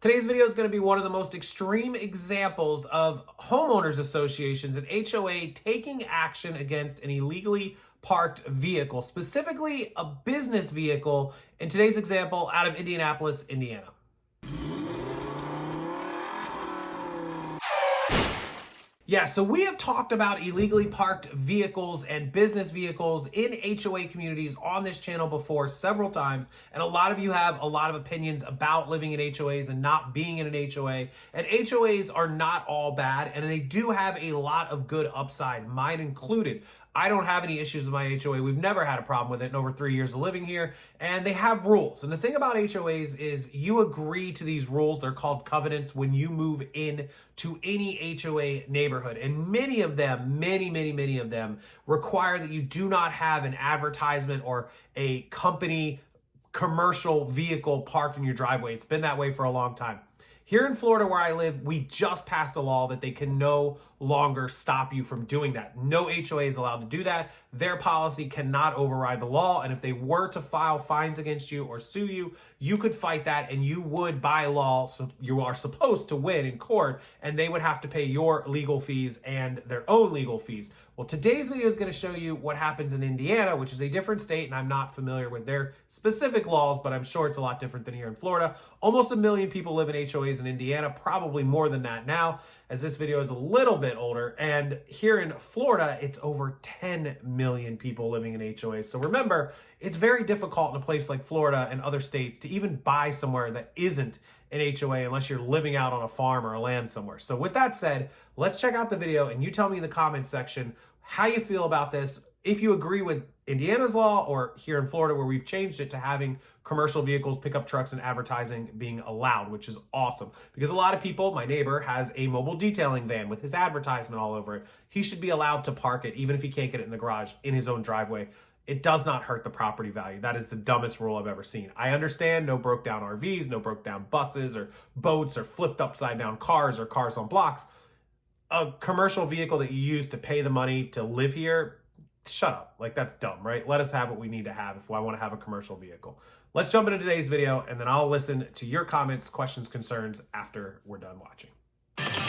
Today's video is going to be one of the most extreme examples of homeowners associations and HOA taking action against an illegally parked vehicle, specifically a business vehicle, in today's example out of Indianapolis, Indiana. Yeah, so we have talked about illegally parked vehicles and business vehicles in HOA communities on this channel before several times, and a lot of you have a lot of opinions about living in HOAs and not being in an HOA, and HOAs are not all bad, and they do have a lot of good upside, mine included. I don't have any issues with my HOA. We've never had a problem with it in over 3 years of living here, and they have rules. And the thing about HOAs is you agree to these rules. They're called covenants when you move in to any HOA neighborhood. And many of them, many of them require that you do not have an advertisement or a company commercial vehicle parked in your driveway. It's been that way for a long time. Here in Florida, where I live, we just passed a law that they can no longer stop you from doing that. No HOA is allowed to do that. Their policy cannot override the law, and if they were to file fines against you or sue you, you could fight that, and you would, by law, so you are supposed to win in court, and they would have to pay your legal fees and their own legal fees. Well, today's video is going to show you what happens in Indiana, which is a different state, and I'm not familiar with their specific laws, but I'm sure it's a lot different than here in Florida. Almost 1 million people live in HOAs in Indiana, probably more than that now, as this video is a little bit older. And here in Florida, it's over 10 million people living in HOAs. So remember, it's very difficult in a place like Florida and other states to even buy somewhere that isn't an HOA unless you're living out on a farm or a land somewhere. So with that said, let's check out the video and you tell me in the comments section how you feel about this, if you agree with Indiana's law or here in Florida where we've changed it to having commercial vehicles, pickup trucks, and advertising being allowed, which is awesome. Because a lot of people, my neighbor has a mobile detailing van with his advertisement all over it. He should be allowed to park it, even if he can't get it in the garage, in his own driveway. It does not hurt the property value. That is the dumbest rule I've ever seen. I understand no broke down RVs, no broke down buses or boats or flipped upside down cars or cars on blocks. A commercial vehicle that you use to pay the money to live here, shut up. Like, that's dumb, right? Let us have what we need to have if I want to have a commercial vehicle. Let's jump into today's video, and then I'll listen to your comments, questions, concerns after we're done watching.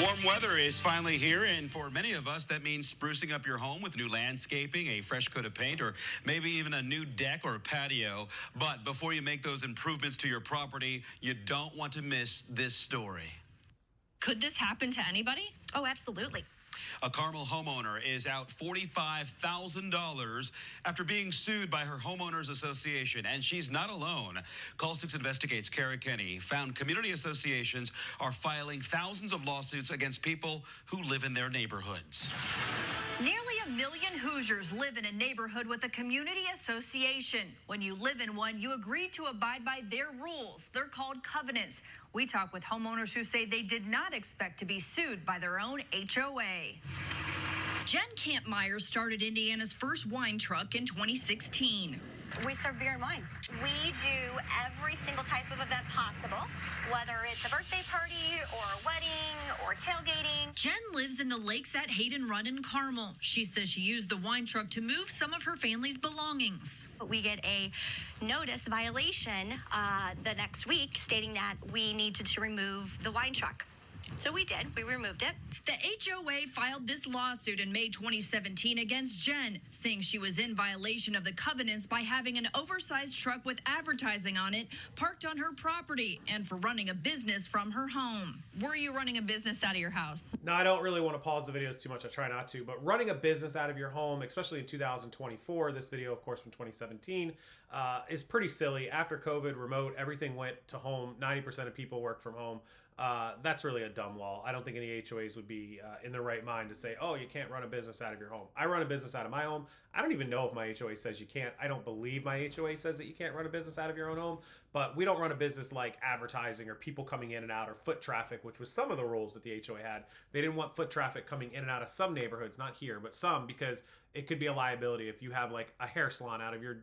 Warm weather is finally here, and for many of us, that means sprucing up your home with new landscaping, a fresh coat of paint, or maybe even a new deck or patio. But before you make those improvements to your property, you don't want to miss this story. Could this happen to anybody? Oh, absolutely. A Carmel homeowner is out $45,000 after being sued by her homeowners association, and she's not alone. Call 6 Investigates Kara Kenny found community associations are filing thousands of lawsuits against people who live in their neighborhoods. Nearly 1 million Hoosiers live in a neighborhood with a community association. When you live in one, you agree to abide by their rules. They're called covenants. We talk with homeowners who say they did not expect to be sued by their own HOA. Jen Kampmeyer started Indiana's first wine truck in 2016. We serve beer and wine. We do every single type of event possible, whether it's a birthday party or a wedding or tailgating. Jen lives in the Lakes at Hayden Run in Carmel. She says she used the wine truck to move some of her family's belongings. We get a notice violation the next week stating that we needed to remove the wine truck. So we did. We removed it. The HOA filed this lawsuit in May 2017 against Jen, saying she was in violation of the covenants by having an oversized truck with advertising on it parked on her property and for running a business from her home. Were you running a business out of your house? Now, I don't really want to pause the videos too much. I try not to, but running a business out of your home, especially in 2024, this video, of course, from 2017, is pretty silly. After COVID, remote, everything went to home. 90% of people work from home. That's really a dumb law. I don't think any HOAs would be in their right mind to say, oh, you can't run a business out of your home. I run a business out of my home. I don't even know if my HOA says you can't. I don't believe my HOA says that you can't run a business out of your own home, but we don't run a business like advertising or people coming in and out or foot traffic, which was some of the rules that the HOA had. They didn't want foot traffic coming in and out of some neighborhoods, not here, but some, because it could be a liability if you have like a hair salon out of your,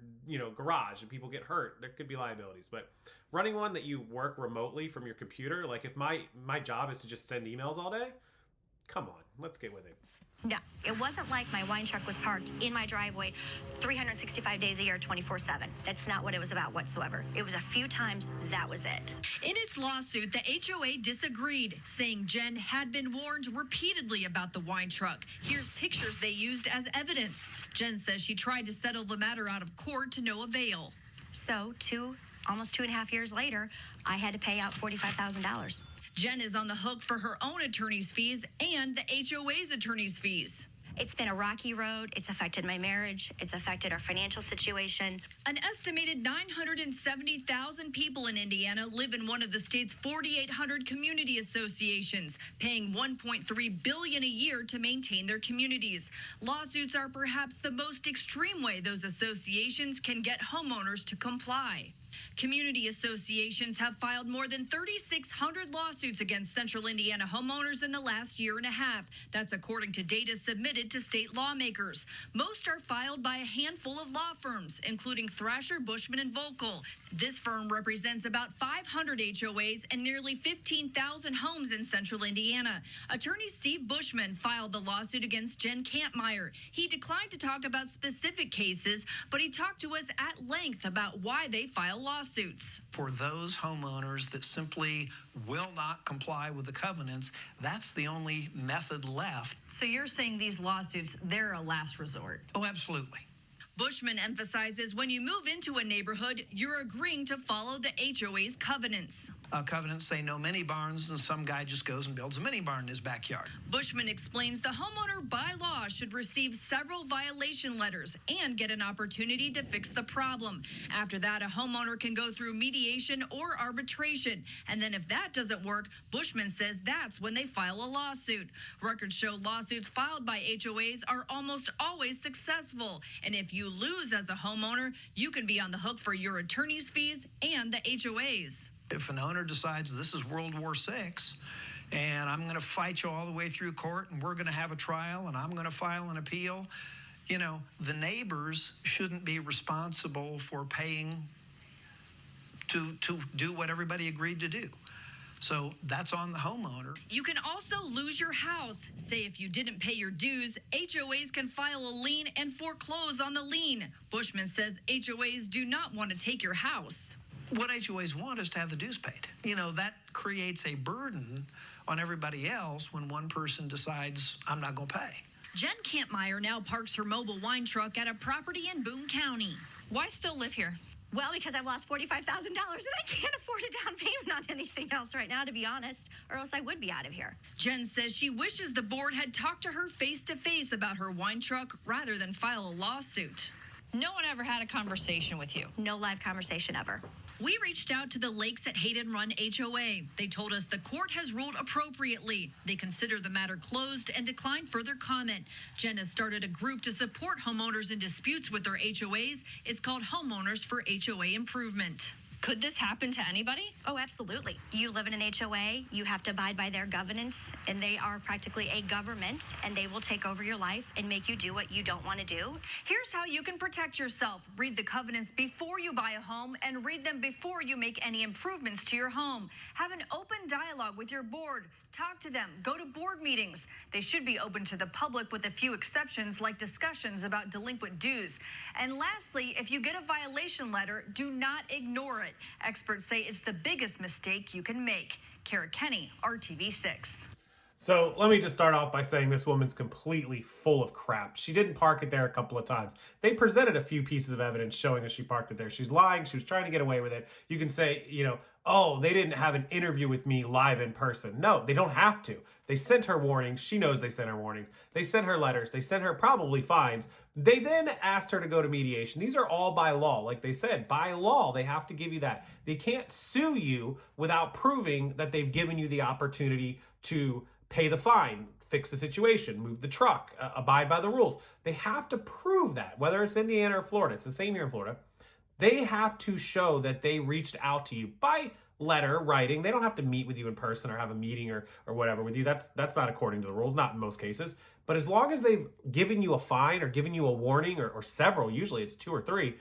garage and people get hurt. There could be liabilities. But running one that you work remotely from your computer, like if my job is to just send emails all day, Come on, let's get with it. No, it wasn't like my wine truck was parked in my driveway 365 days a year, 24/7. That's not what it was about whatsoever. It was a few times, that was it. In its lawsuit, the HOA disagreed, saying Jen had been warned repeatedly about the wine truck. Here's pictures they used as evidence. Jen says she tried to settle the matter out of court to no avail. So almost 2.5 years later, I had to pay out $45,000. Jen is on the hook for her own attorney's fees and the HOA's attorney's fees. It's been a rocky road. It's affected my marriage. It's affected our financial situation. An estimated 970,000 people in Indiana live in one of the state's 4,800 community associations, paying $1.3 billion a year to maintain their communities. Lawsuits are perhaps the most extreme way those associations can get homeowners to comply. Community associations have filed more than 3,600 lawsuits against Central Indiana homeowners in the last year and a half. That's according to data submitted to state lawmakers. Most are filed by a handful of law firms, including Thrasher, Bushman, and Volkel. This firm represents about 500 HOAs and nearly 15,000 homes in Central Indiana. Attorney Steve Bushman filed the lawsuit against Jen Kampmeyer. He declined to talk about specific cases, but he talked to us at length about why they file lawsuits. For those homeowners that simply will not comply with the covenants, that's the only method left. So you're saying these lawsuits, they're a last resort? Oh, absolutely. Bushman emphasizes when you move into a neighborhood, you're agreeing to follow the HOA's covenants. Covenants say no mini barns, and some guy just goes and builds a mini barn in his backyard. Bushman explains the homeowner by law should receive several violation letters and get an opportunity to fix the problem. After that, a homeowner can go through mediation or arbitration. And then if that doesn't work, Bushman says that's when they file a lawsuit. Records show lawsuits filed by HOAs are almost always successful. And if you lose as a homeowner, you can be on the hook for your attorney's fees and the HOA's. If an owner decides this is World War VI, and I'm going to fight you all the way through court, and we're going to have a trial, and I'm going to file an appeal, you know, the neighbors shouldn't be responsible for paying to do what everybody agreed to do. So that's on the homeowner. You can also lose your house. Say if you didn't pay your dues, HOAs can file a lien and foreclose on the lien. Bushman says HOAs do not want to take your house. What HOAs want is to have the dues paid. You know, that creates a burden on everybody else when one person decides, I'm not going to pay. Jen Kampmeyer now parks her mobile wine truck at a property in Boone County. Why still live here? Well, because I've lost $45,000 and I can't afford a down payment on anything else right now, to be honest, or else I would be out of here. Jen says she wishes the board had talked to her face to face about her wine truck rather than file a lawsuit. No one ever had a conversation with you. No live conversation ever. We reached out to the Lakes at Hayden Run HOA. They told us the court has ruled appropriately. They consider the matter closed and declined further comment. Jen has started a group to support homeowners in disputes with their HOAs. It's called Homeowners for HOA Improvement. Could this happen to anybody? Oh, absolutely. You live in an HOA, you have to abide by their governance, and they are practically a government, and they will take over your life and make you do what you don't want to do. Here's how you can protect yourself. Read the covenants before you buy a home and read them before you make any improvements to your home. Have an open dialogue with your board. Talk to them. Go to board meetings. They should be open to the public with a few exceptions like discussions about delinquent dues. And lastly, if you get a violation letter, do not ignore it. Experts say it's the biggest mistake you can make. Kara Kenny, RTV6. So let me just start off by saying this woman's completely full of crap. She didn't park it there a couple of times. They presented a few pieces of evidence showing that she parked it there. She's lying. She was trying to get away with it. You can say, you know, oh, they didn't have an interview with me live in person. No, they don't have to. They sent her warnings. She knows they sent her warnings. They sent her letters. They sent her probably fines. They then asked her to go to mediation. These are all by law. Like they said, by law, they have to give you that. They can't sue you without proving that they've given you the opportunity to pay the fine, fix the situation, move the truck, abide by the rules. They have to prove that, whether it's Indiana or Florida. It's the same here in Florida. They have to show that they reached out to you by letter, writing. They don't have to meet with you in person or have a meeting or whatever with you. That's not according to the rules, not in most cases. But as long as they've given you a fine or given you a warning or several, usually it's 2 or 3,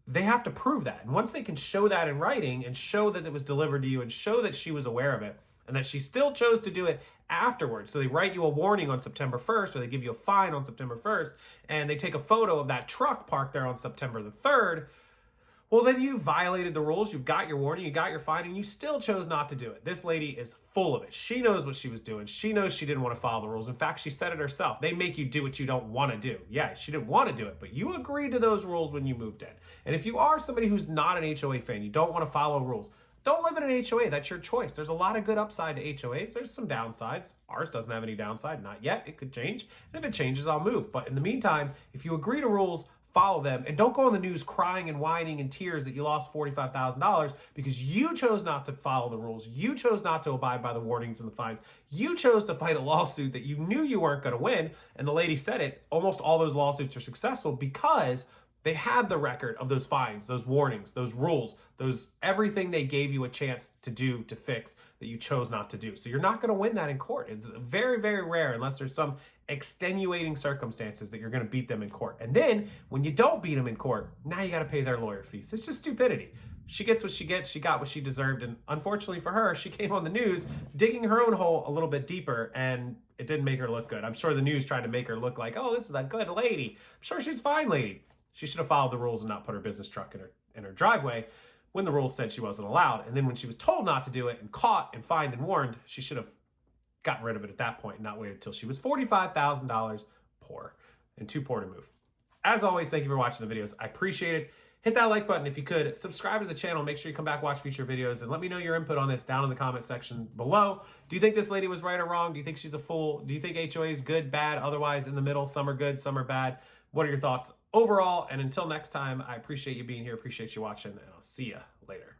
they have to prove that. And once they can show that in writing and show that it was delivered to you and show that she was aware of it, and that she still chose to do it afterwards. So they write you a warning on September 1st, or they give you a fine on September 1st, and they take a photo of that truck parked there on September the 3rd. Well, then you violated the rules. You've got your warning, you got your fine, and you still chose not to do it. This lady is full of it. She knows what she was doing. She knows she didn't want to follow the rules. In fact, she said it herself. They make you do what you don't want to do. Yeah, she didn't want to do it, but you agreed to those rules when you moved in. And if you are somebody who's not an HOA fan, you don't want to follow rules, don't live in an HOA. That's your choice. There's a lot of good upside to HOAs. There's some downsides. Ours doesn't have any downside. Not yet. It could change. And if it changes, I'll move. But in the meantime, if you agree to rules, follow them, and don't go on the news crying and whining in tears that you lost $45,000 because you chose not to follow the rules. You chose not to abide by the warnings and the fines. You chose to fight a lawsuit that you knew you weren't going to win. And the lady said it, almost all those lawsuits are successful because they have the record of those fines, those warnings, those rules, everything they gave you a chance to do, to fix, that you chose not to do. So you're not going to win that in court. It's very, very rare unless there's some extenuating circumstances that you're going to beat them in court. And then when you don't beat them in court, now you got to pay their lawyer fees. It's just stupidity. She gets what she gets. She got what she deserved. And unfortunately for her, she came on the news digging her own hole a little bit deeper, and it didn't make her look good. I'm sure the news tried to make her look like, oh, this is a good lady. I'm sure she's a fine lady. She should have followed the rules and not put her business truck in her driveway when the rules said she wasn't allowed. And then when she was told not to do it and caught and fined and warned, she should have gotten rid of it at that point and not waited until she was $45,000 poor and too poor to move. As always, thank you for watching the videos. I appreciate it. Hit that like button if you could. Subscribe to the channel. Make sure you come back, watch future videos, and let me know your input on this down in the comment section below. Do you think this lady was right or wrong? Do you think she's a fool? Do you think HOA is good, bad, otherwise in the middle? Some are good, some are bad. What are your thoughts overall? And until next time, I appreciate you being here. Appreciate you watching, and I'll see you later.